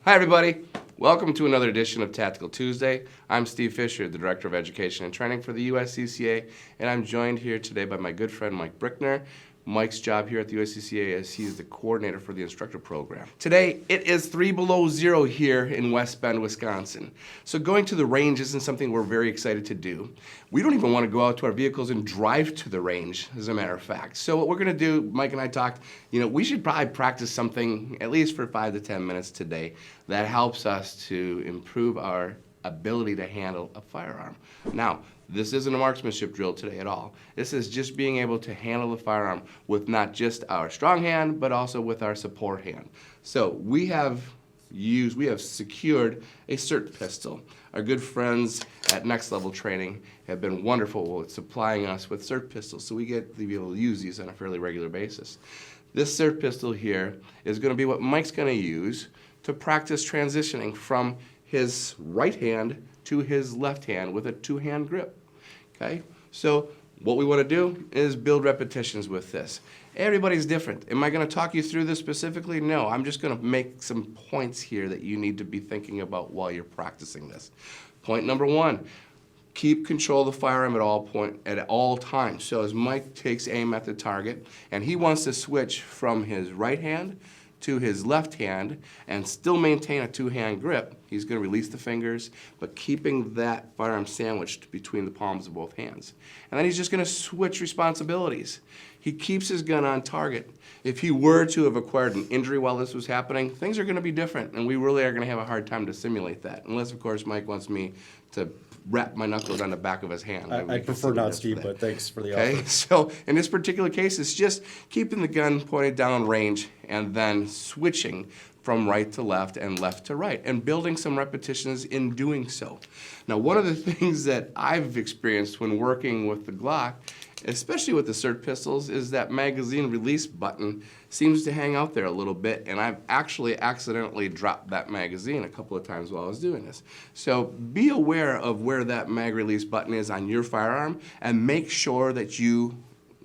Hi everybody, welcome to another edition of Tactical Tuesday. I'm Steve Fisher, the Director of Education and Training for the USCCA, and I'm joined here today by my good friend Mike Brickner. Mike's job here at the USCCA is he's the coordinator for the instructor program. Today, it is 3 below zero here in West Bend, Wisconsin. So going to the range isn't something we're very excited to do. We don't even want to go out to our vehicles and drive to the range, as a matter of fact. So what we're going to do, Mike and I talked, we should probably practice something at least for 5 to 10 minutes today that helps us to improve our ability to handle a firearm. Now, this isn't a marksmanship drill today at all. This is just being able to handle the firearm with not just our strong hand, but also with our support hand. So we have secured a Cert Pistol. Our good friends at Next Level Training have been wonderful with supplying us with Cert Pistols, so we get to be able to use these on a fairly regular basis. This Cert Pistol here is going to be what Mike's going to use to practice transitioning from his right hand to his left hand with a two-hand grip. Okay? So what we want to do is build repetitions with this. Everybody's different. Am I going to talk you through this specifically? No, I'm just going to make some points here that you need to be thinking about while you're practicing this. Point number 1, keep control of the firearm at all times. So as Mike takes aim at the target and he wants to switch from his right hand to his left hand and still maintain a two-hand grip, he's going to release the fingers, but keeping that firearm sandwiched between the palms of both hands. And then he's just going to switch responsibilities. He keeps his gun on target. If he were to have acquired an injury while this was happening, things are going to be different, and we really are going to have a hard time to simulate that, unless, of course, Mike wants me to wrap my knuckles on the back of his hand. I prefer not, Steve, but thanks for the offer. Okay, so in this particular case, it's just keeping the gun pointed down range and then switching from right to left and left to right and building some repetitions in doing so. Now, one of the things that I've experienced when working with the Glock, especially with the Cert Pistols, is that magazine release button seems to hang out there a little bit, and I've actually accidentally dropped that magazine a couple of times while I was doing this. So be aware of where that mag release button is on your firearm and make sure that you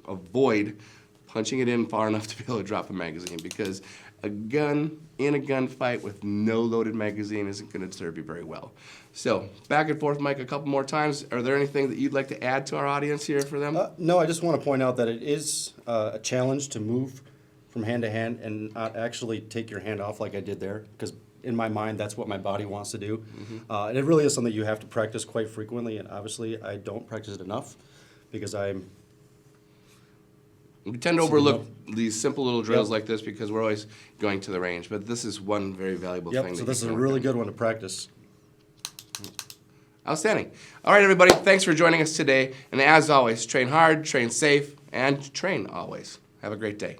avoid punching it in far enough to be able to drop the magazine, because a gun in a gunfight with no loaded magazine isn't going to serve you very well. So back and forth, Mike, a couple more times. Are there anything that you'd like to add to our audience here for them? No, I just want to point out that it is a challenge to move from hand to hand and not actually take your hand off like I did there, because in my mind, that's what my body wants to do. Mm-hmm. And it really is something you have to practice quite frequently, and obviously I don't practice it enough because we tend to overlook these simple little drills like this because we're always going to the range, but this is one very valuable thing. So this is a really good one to practice. Outstanding. All right, everybody, thanks for joining us today. And as always, train hard, train safe, and train always. Have a great day.